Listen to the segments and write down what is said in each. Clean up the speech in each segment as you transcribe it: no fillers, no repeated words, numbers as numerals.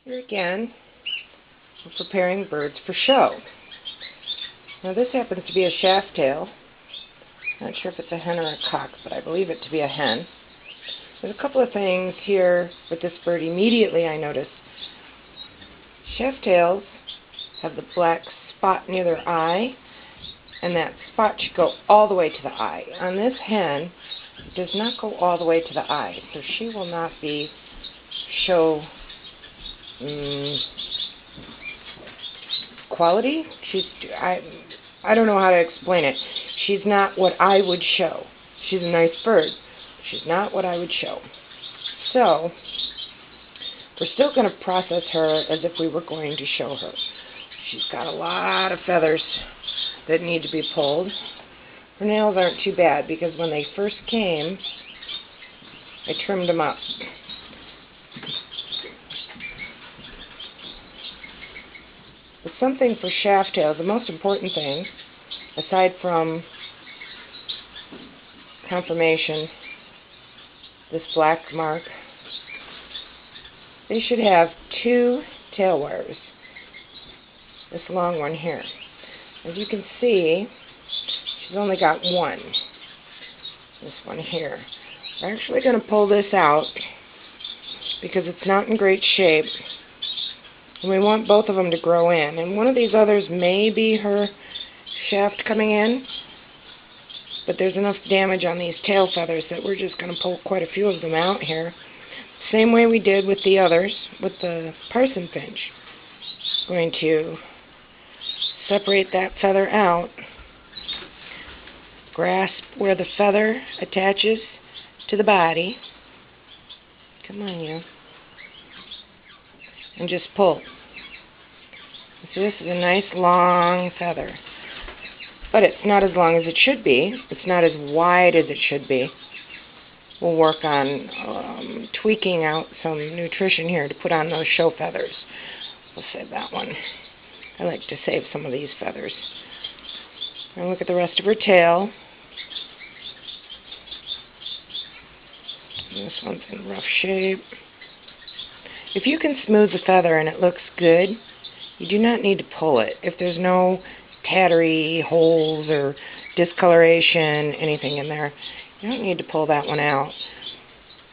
Here again, we're preparing birds for show. Now this happens to be a shaft tail. Not sure if it's a hen or a cock, but I believe it to be a hen. There's a couple of things here with this bird immediately I noticed. Shaft tails have the black spot near their eye, and that spot should go all the way to the eye. On this hen, it does not go all the way to the eye, so she will not be show quality. I don't know how to explain it. She's not what I would show. She's a nice bird. She's not what I would show. So we're still going to process her as if we were going to show her. She's got a lot of feathers that need to be pulled. Her nails aren't too bad because when they first came, I trimmed them up. But something for shaft tails, the most important thing, aside from conformation, this black mark, they should have 2 tail wires. This long one here. As you can see, she's only got one. This one here. We're actually going to pull this out because it's not in great shape. And we want both of them to grow in. And one of these others may be her shaft coming in, but there's enough damage on these tail feathers that we're just going to pull quite a few of them out here. Same way we did with the others, with the parson finch. Going to separate that feather out, grasp where the feather attaches to the body. Come on, you. And just pull. So this is a nice long feather. But it's not as long as it should be. It's not as wide as it should be. We'll work on tweaking out some nutrition here to put on those show feathers. We'll save that one. I like to save some of these feathers. And look at the rest of her tail. This one's in rough shape. If you can smooth the feather and it looks good, you do not need to pull it. If there's no tattery, holes, or discoloration, anything in there, you don't need to pull that one out.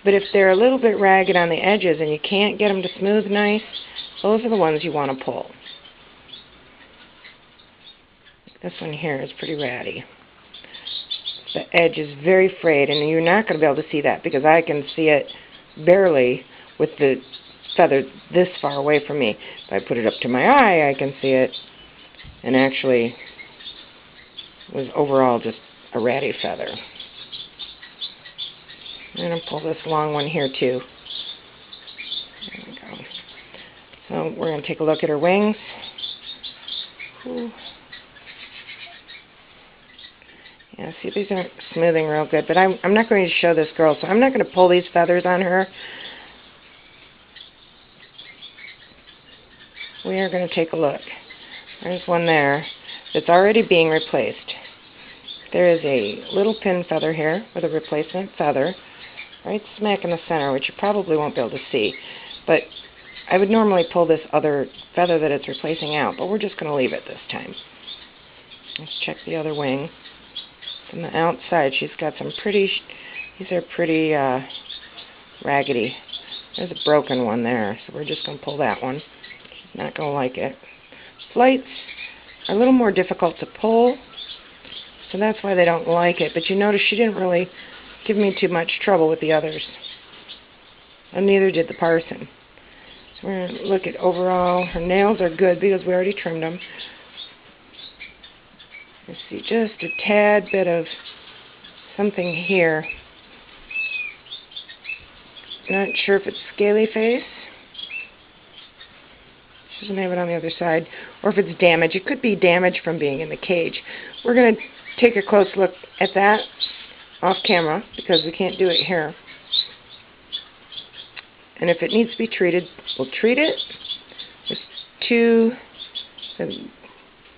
But if they're a little bit ragged on the edges and you can't get them to smooth nice, those are the ones you want to pull. This one here is pretty ratty. The edge is very frayed, and you're not going to be able to see that because I can see it barely with the feather this far away from me. If I put it up to my eye, I can see it, and actually it was overall just a ratty feather. I'm going to pull this long one here too. There we go. So we're going to take a look at her wings. Ooh. Yeah, see, these aren't smoothing real good, but I'm not going to show this girl, so I'm not going to pull these feathers on her. We are going to take a look. There's one there that's already being replaced. There is a little pin feather here with a replacement feather right smack in the center, which you probably won't be able to see. But I would normally pull this other feather that it's replacing out, but we're just going to leave it this time. Let's check the other wing. From the outside, she's got some pretty, these are pretty raggedy. There's a broken one there, so we're just going to pull that one. She's not going to like it. Flights are a little more difficult to pull, so that's why they don't like it. But you notice she didn't really give me too much trouble with the others. And neither did the parson. So we're going to look at overall. Her nails are good because we already trimmed them. Let's see, just a tad bit of something here. Not sure if it's scaly face. She doesn't have it on the other side. Or if it's damage. It could be damage from being in the cage. We're going to take a close look at that off camera because we can't do it here. And if it needs to be treated, we'll treat it. There's 2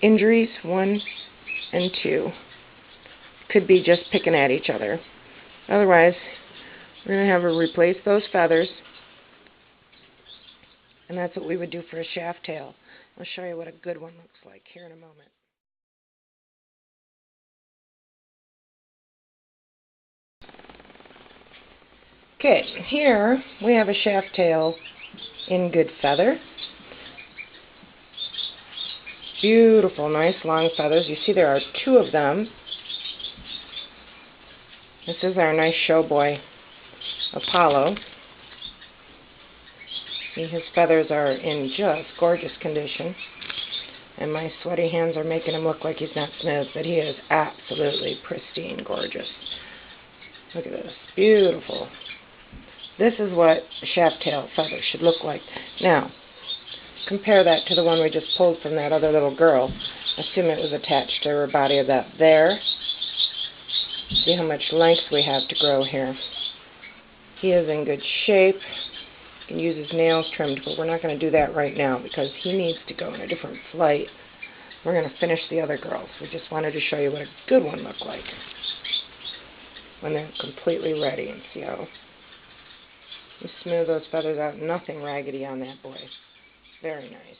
injuries, 1 and 2. Could be just picking at each other. Otherwise, we're going to have her replace those feathers And that's what we would do for a shaft tail. I'll show you what a good one looks like here in a moment. Okay, here we have a shaft tail in good feather. Beautiful, nice long feathers. You see there are 2 of them. This is our nice show boy, Apollo. See, his feathers are in just gorgeous condition. And my sweaty hands are making him look like he's not smooth, but he is absolutely pristine gorgeous. Look at this. Beautiful. This is what a shaft tail feather should look like. Now, compare that to the one we just pulled from that other little girl. Assume it was attached to her body about there. See how much length we have to grow here. He is in good shape. He can use his nails trimmed, but we're not going to do that right now because he needs to go in a different flight. We're going to finish the other girls. We just wanted to show you what a good one looked like when they're completely ready, and see how you smooth those feathers out. Nothing raggedy on that boy. Very nice.